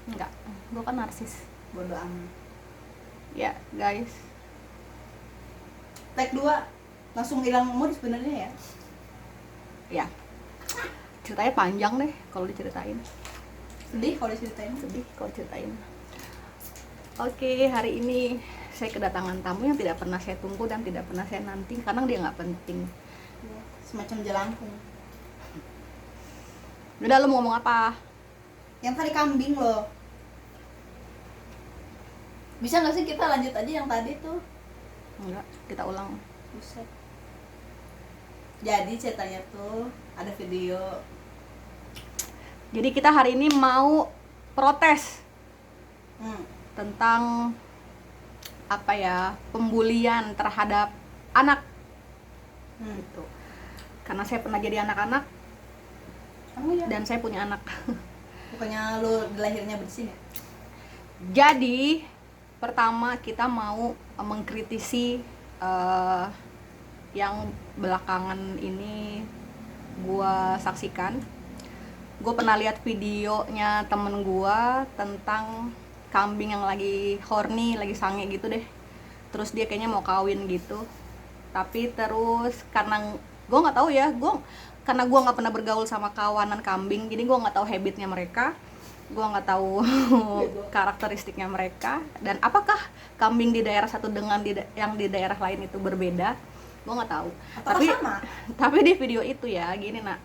Enggak, gue kan narsis. Bodoh amat. Ya guys, Tag 2 langsung hilang mood sebenarnya ya. ya ceritanya panjang deh kalau diceritain. Sedih kalau diceritain. Sedih kalau ceritain. Oke, hari ini saya kedatangan tamu yang tidak pernah saya tunggu dan tidak pernah saya nanti karena dia nggak penting. Ya, semacam jelangkung. Udah, lo mau ngomong apa? Yang tadi kambing loh. Bisa nggak sih kita lanjut aja yang tadi tuh? Enggak, kita ulang. Buset. Jadi ceritanya tuh ada video. Jadi kita hari ini mau protes tentang apa ya, pembulian terhadap anak gitu. Karena saya pernah jadi anak-anak. Kamu ya? Dan saya punya anak. Pokoknya lu lahirnya bersih ya? Jadi pertama kita mau mengkritisi yang belakangan ini gua saksikan. Gue pernah lihat videonya temen gue tentang kambing yang lagi horny, lagi sange gitu deh. Terus dia kayaknya mau kawin gitu. Tapi terus karena gue nggak tahu ya, karena gue nggak pernah bergaul sama kawanan kambing, jadi gue nggak tahu habitnya mereka, gue nggak tahu karakteristiknya mereka, dan apakah kambing di daerah satu dengan yang di daerah lain itu berbeda, gue nggak tahu. Apakah sama? Tapi di video itu ya gini nak,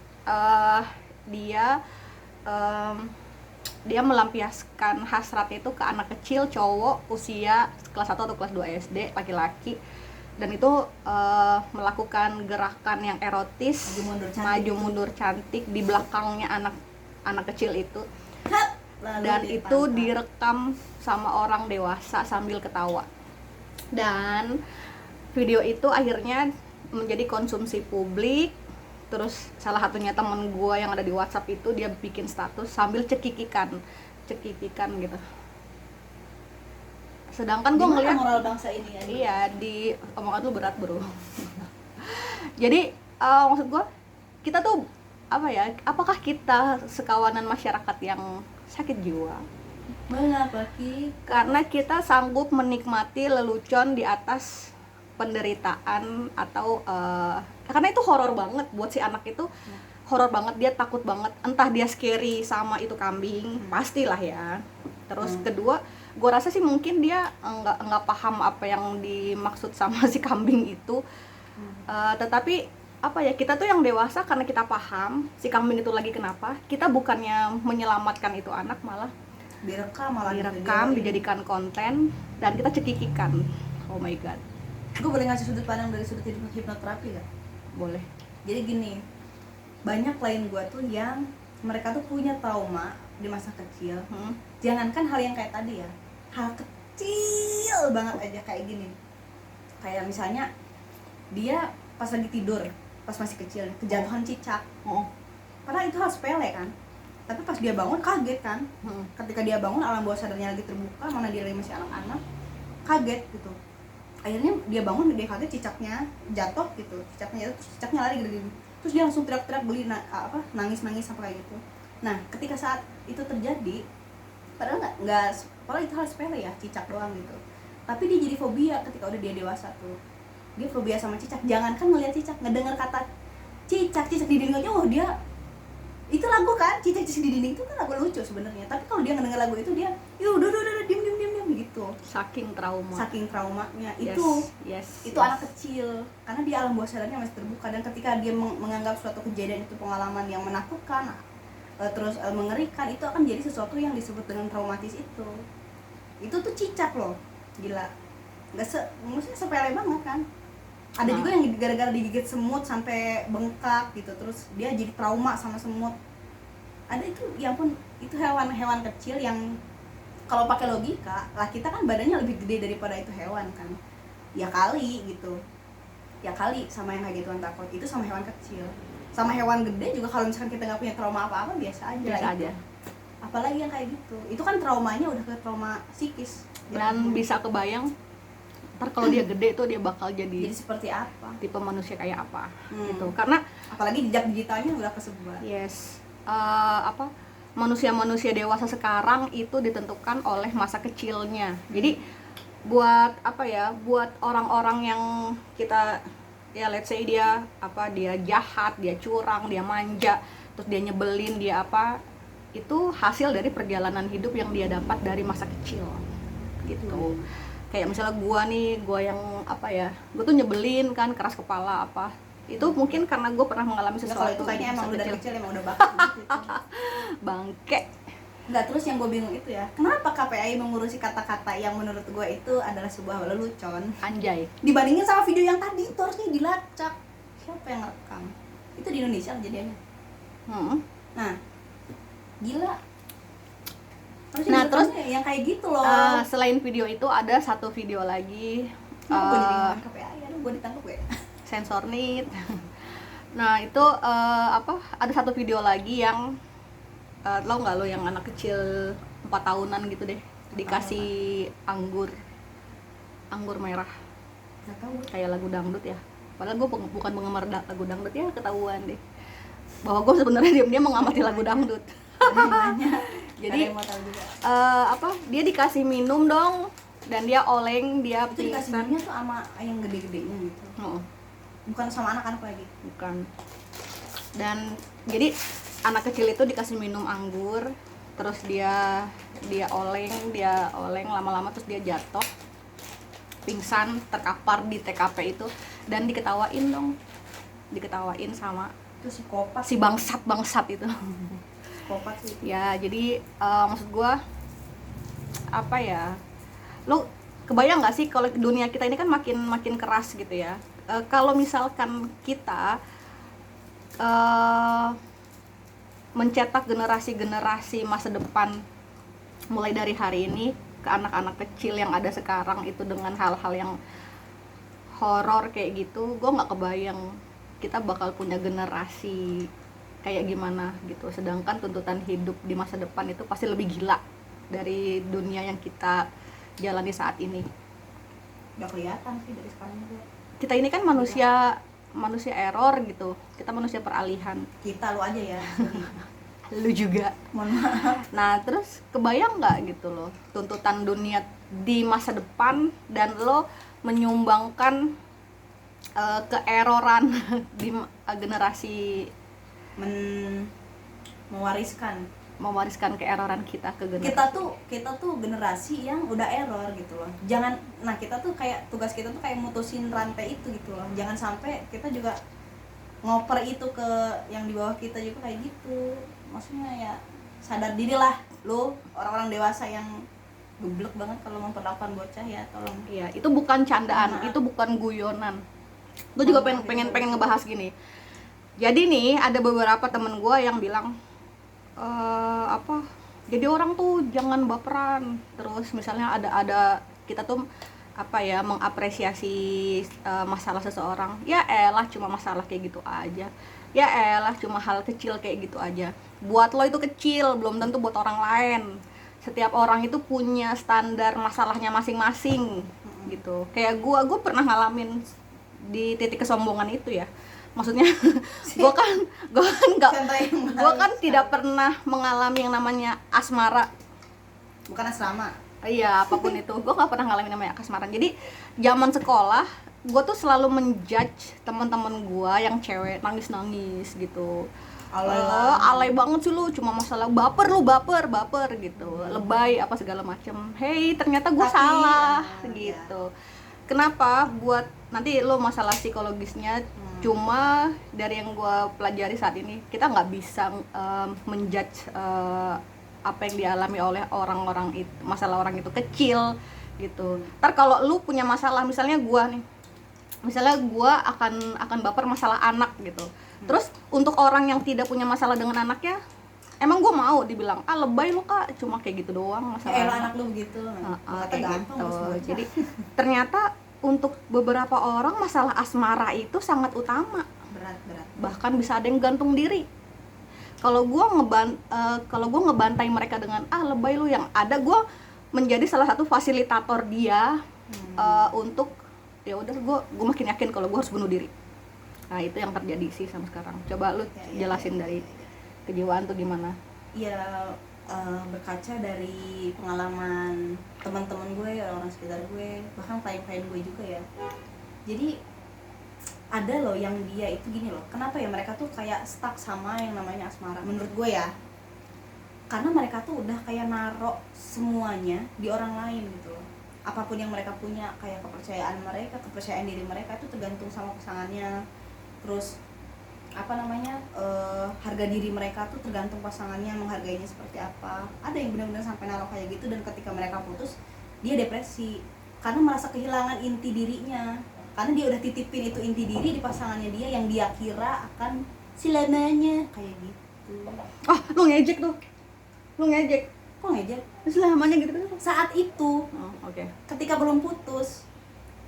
dia melampiaskan hasratnya itu ke anak kecil cowok usia kelas 1 atau kelas 2 SD, laki-laki, dan itu melakukan gerakan yang erotis, maju mundur cantik di belakangnya anak kecil itu. Dan itu direkam sama orang dewasa sambil ketawa. Dan video itu akhirnya menjadi konsumsi publik. Terus salah satunya temen gue yang ada di WhatsApp itu, dia bikin status sambil cekikikan gitu. Sedangkan gue ngeliat moral bangsa ini ya. Iya, di omongan lu berat bro. Jadi maksud gue, kita tuh apa ya, apakah kita sekawanan masyarakat yang sakit jiwa? Mengapa kita? Karena kita sanggup menikmati lelucon di atas penderitaan atau karena itu horor banget buat si anak itu, horor banget, dia takut banget, entah dia scary sama itu kambing, pastilah ya. Terus kedua, gue rasa sih mungkin dia nggak paham apa yang dimaksud sama si kambing itu. Tetapi apa ya, kita tuh yang dewasa karena kita paham si kambing itu lagi kenapa, kita bukannya menyelamatkan itu anak, malah direkam, dijadikan konten, dan kita cekikikan. Oh my god. Gue boleh ngasih sudut pandang dari sudut hipnoterapi gak? Boleh. Jadi gini, banyak klien gue tuh yang mereka tuh punya trauma di masa kecil. Jangankan hal yang kayak tadi ya, hal kecil banget aja kayak gini. Kayak misalnya dia pas lagi tidur, pas masih kecil, kejatuhan cicak. Padahal itu hal sepele kan, tapi pas dia bangun kaget kan. Ketika dia bangun, alam bawah sadarnya lagi terbuka, mana dia lagi masih anak-anak, kaget gitu. Akhirnya dia bangun, dia kaget cicaknya jatuh gitu, cicaknya lari gitu. Terus dia langsung teriak-teriak, nangis-nangis sampai kayak gitu. Nah, ketika saat itu terjadi, padahal padahal itu hal sepele ya, cicak doang gitu, tapi dia jadi fobia ketika udah dia dewasa tuh. Dia fobia sama cicak, jangankan ngeliat cicak, ngedengar kata cicak di dinding aja, dia itu lagu kan, cicak di dinding itu kan lagu lucu sebenarnya, tapi kalau dia ngedenger lagu itu dia udah diam gitu, saking traumanya. Itu anak kecil, karena dia alam bawah sadarnya masih terbuka, dan ketika dia menganggap suatu kejadian itu pengalaman yang menakutkan, terus mengerikan, itu akan jadi sesuatu yang disebut dengan traumatis. Itu tuh cicak loh, gila, maksudnya sepele banget kan. Ada juga yang gara-gara digigit semut sampai bengkak gitu, terus dia jadi trauma sama semut. Ada itu, ya ampun, itu hewan kecil yang kalau pakai logika, lah kita kan badannya lebih gede daripada itu hewan kan. Ya kali gitu. Ya kali sama yang kayak gituan takut. Itu sama hewan kecil. Sama hewan gede juga kalau misalkan kita nggak punya trauma apa-apa, biasa aja. Apalagi yang kayak gitu. Itu kan traumanya udah ke trauma psikis. Dan bisa kebayang ntar kalau dia gede tuh dia bakal jadi seperti apa, tipe manusia kayak apa gitu. Karena apalagi jejak digitalnya udah kesebar. Yes. manusia-manusia dewasa sekarang itu ditentukan oleh masa kecilnya. Jadi buat apa ya, buat orang-orang yang kita ya let's say dia jahat, dia curang, dia manja, terus dia nyebelin, dia apa, itu hasil dari perjalanan hidup yang dia dapat dari masa kecil gitu. Kayak misalnya gua yang apa ya, gua tuh nyebelin kan, keras kepala apa, itu mungkin karena gue pernah mengalami Kalau sesuatu itu kayaknya emang masa udah dari kecil. kecil emang udah bakat gitu. Bangke. Enggak, terus yang gue bingung itu ya, kenapa KPI mengurusi kata-kata yang menurut gue itu adalah sebuah lelucon Anjay. dibandingin sama video yang tadi, itu harusnya dilacak. Siapa yang rekam? Itu di Indonesia kejadiannya. Nah, gila. Harusnya Nah, terus yang kayak gitu loh. Selain video itu ada satu video lagi. Kenapa gue jadi ngomongin KPI? Aduh, gue ditangkap gue. Sensor nih. Nah, itu ada satu video lagi yang lo nggak lo yang anak kecil 4 tahunan gitu deh, dikasih anggur merah. Nggak tahu. Kayak lagu dangdut ya. Padahal gue bukan penggemar lagu dangdut ya, ketahuan deh. Bahwa gue sebenarnya diam-diam mengamati lagu dangdut. Jadi dia dikasih minum dong, dan dia oleng, dia itu dikasih minumnya tuh sama yang gede-gedenya gitu. Bukan sama anak-anak lagi. Bukan. Dan jadi anak kecil itu dikasih minum anggur, terus dia oleng lama-lama, terus dia jatuh pingsan, terkapar di TKP itu, dan diketawain sama Itu psikopat. si bangsat itu. Psikopat sih. Ya, jadi maksud gua apa ya, lo kebayang nggak sih kalau dunia kita ini kan makin keras gitu ya. Kalau misalkan kita mencetak generasi masa depan mulai dari hari ini ke anak-anak kecil yang ada sekarang itu dengan hal-hal yang horor kayak gitu, gue nggak kebayang kita bakal punya generasi kayak gimana gitu. Sedangkan tuntutan hidup di masa depan itu pasti lebih gila dari dunia yang kita jalani saat ini. Udah kelihatan sih dari sekarang juga. Kita ini kan manusia error gitu, kita manusia peralihan. Kita lu aja ya. Lu juga. Mohon maaf. Nah, terus kebayang nggak gitu loh tuntutan dunia di masa depan, dan lo menyumbangkan keeroran di generasi, mewariskan keeroran kita ke generasi. Kita tuh generasi yang udah error gitu loh. Kita tuh kayak tugas kita tuh kayak mutusin rantai itu gitu loh. Jangan sampai kita juga ngoper itu ke yang di bawah kita juga kayak gitu. Maksudnya ya sadar dirilah lo, orang-orang dewasa yang geblek banget kalau memperlakukan bocah ya, tolong. Iya, itu bukan candaan, itu bukan guyonan. Gue juga pengen ngebahas gini. Jadi nih ada beberapa temen gue yang bilang jadi orang tuh jangan baperan. Terus misalnya ada kita tuh mengapresiasi masalah seseorang. Ya elah, cuma masalah kayak gitu aja. Ya elah, cuma hal kecil kayak gitu aja. Buat lo itu kecil, belum tentu buat orang lain. Setiap orang itu punya standar masalahnya masing-masing gitu. Kayak gue pernah ngalamin di titik kesombongan itu ya. Maksudnya gue kan tidak pernah mengalami yang namanya asmara. Bukan asrama. Iya, apapun itu, gue nggak pernah ngalamin namanya asmara. Jadi zaman sekolah gue tuh selalu menjudge teman-teman gue yang cewek nangis gitu. Alay banget sih lu, cuma masalah baper gitu, lebay apa segala macem. Hey, ternyata gue salah gitu. Kenapa? Buat nanti lo masalah psikologisnya. Cuma dari yang gue pelajari saat ini, kita nggak bisa menjudge apa yang dialami oleh orang-orang itu, masalah orang itu kecil gitu. Ntar kalau lu punya masalah, misalnya gue akan baper masalah anak gitu. Terus untuk orang yang tidak punya masalah dengan anaknya, emang gue mau dibilang lebay lu kak, cuma kayak gitu doang masalah anak lu gitu. Kayak gitu. Jadi ternyata untuk beberapa orang masalah asmara itu sangat utama, berat. bahkan bisa ada yang gantung diri. Kalau gue ngebantai mereka dengan lebay lu, yang ada gue menjadi salah satu fasilitator dia untuk ya udah gue makin yakin kalau gue harus bunuh diri. Nah, itu yang terjadi sih sampai sekarang. Coba lu jelasin dari kejiwaan tuh gimana. ya berkaca dari pengalaman teman-teman gue, orang-orang sekitar gue, bahkan klien-klien gue juga ya. Jadi ada loh yang dia itu gini loh, kenapa ya mereka tuh kayak stuck sama yang namanya asmara menurut gue ya, karena mereka tuh udah kayak narok semuanya di orang lain gitu loh. Apapun yang mereka punya, kayak kepercayaan mereka, kepercayaan diri mereka itu tergantung sama pasangannya. Terus apa namanya, harga diri mereka tuh tergantung pasangannya menghargainya seperti apa. Ada yang benar-benar sampai naruh kayak gitu, dan ketika mereka putus dia depresi karena merasa kehilangan inti dirinya, karena dia udah titipin itu inti diri di pasangannya dia yang dia kira akan selamanya kayak gitu. Lu ngejek tuh, lu ngejek Kok ngejek? selamanya gitu kan. Saat itu Oke. ketika belum putus,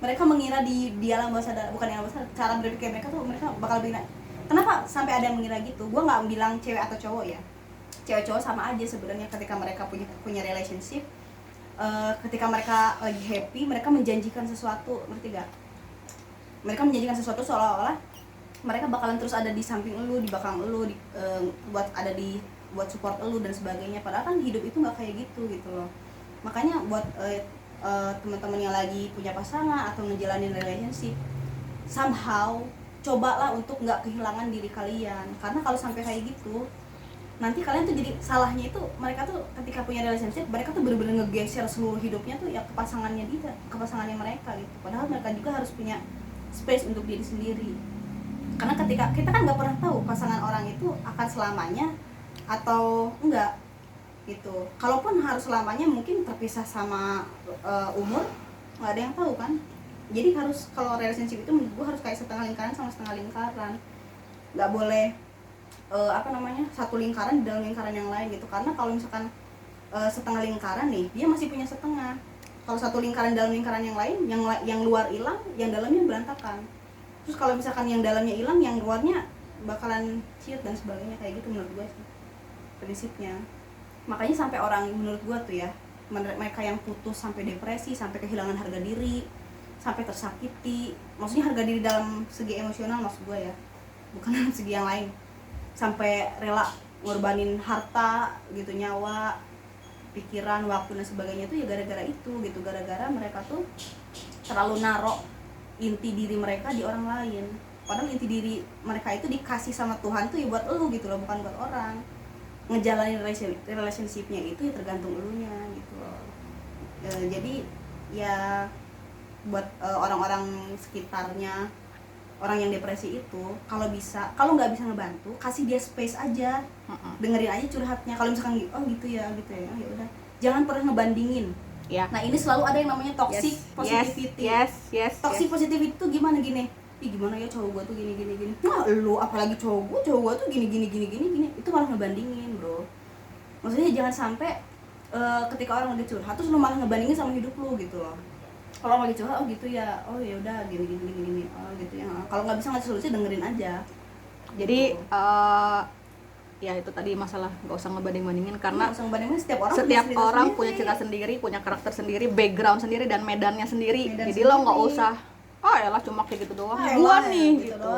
mereka mengira di alam bawah sadar, bukan alam bawah sadar, cara berpikir mereka tuh mereka bakal bilang, kenapa sampai ada yang mengira gitu. Gue nggak bilang cewek atau cowok ya, cewek cowok sama aja sebenarnya. Ketika mereka punya relationship, ketika mereka lagi happy, mereka menjanjikan sesuatu, ngerti gak? Mereka menjanjikan sesuatu seolah-olah mereka bakalan terus ada di samping elu, di belakang elu, buat support elu dan sebagainya. Padahal kan hidup itu nggak kayak gitu loh. Makanya buat teman-teman yang lagi punya pasangan atau ngejalanin relationship, somehow cobalah untuk nggak kehilangan diri kalian. Karena kalau sampai kayak gitu, nanti kalian tuh jadi salahnya itu, mereka tuh ketika punya relationship, mereka tuh bener-bener ngegeser seluruh hidupnya tuh ya ke pasangannya dia, ke pasangannya mereka gitu. Padahal mereka juga harus punya space untuk diri sendiri. Karena ketika kita kan nggak pernah tahu pasangan orang itu akan selamanya atau enggak gitu. Kalaupun harus selamanya, mungkin terpisah sama umur, nggak ada yang tahu kan. Jadi harus, kalau relationship itu menurut gue harus kayak setengah lingkaran sama setengah lingkaran, nggak boleh satu lingkaran di dalam lingkaran yang lain gitu. Karena kalau misalkan setengah lingkaran nih, dia masih punya setengah. Kalau satu lingkaran dalam lingkaran yang lain, yang luar hilang, yang dalamnya berantakan. Terus kalau misalkan yang dalamnya hilang, yang luarnya bakalan cheat dan sebagainya, kayak gitu menurut gue sih prinsipnya. Makanya sampai orang, menurut gue tuh ya, mereka yang putus sampai depresi, sampai kehilangan harga diri, sampai tersakiti, maksudnya harga diri dalam segi emosional maksud gue ya, bukan dalam segi yang lain, sampai rela ngorbanin harta gitu, nyawa, pikiran, waktu dan sebagainya, itu ya gara-gara itu gitu. Gara-gara mereka tuh terlalu narok inti diri mereka di orang lain. Padahal inti diri mereka itu dikasih sama Tuhan tuh ya buat elu gitu loh, bukan buat orang. Ngejalanin relationship-nya itu ya tergantung elunya gitu loh. Jadi ya buat orang-orang sekitarnya orang yang depresi itu, kalau nggak bisa ngebantu, kasih dia space aja, dengerin aja curhatnya. Kalau misalkan oh gitu ya ya udah, jangan pernah ngebandingin ya. Nah ini selalu ada yang namanya toxic positivity. Toxic positivity itu gimana gini, gimana ya cowok gua tuh gini. Nah lu apalagi cowok gua tuh gini. Itu malah ngebandingin bro. Maksudnya jangan sampai ketika orang lagi curhat terus lu malah ngebandingin sama hidup lu gitu loh. Kalau lagi curhat, oh gitu ya, oh ya udah gini, oh gitu ya. Kalau nggak bisa ngasih solusi, dengerin aja. Jadi gitu. Ya itu tadi masalah nggak usah ngebanding-bandingin, karena setiap orang punya cerita sendiri, punya karakter sendiri, background sendiri, dan medannya sendiri. Jadi lo nggak usah, elah cuma kayak gitu doang. Gua nih gitu.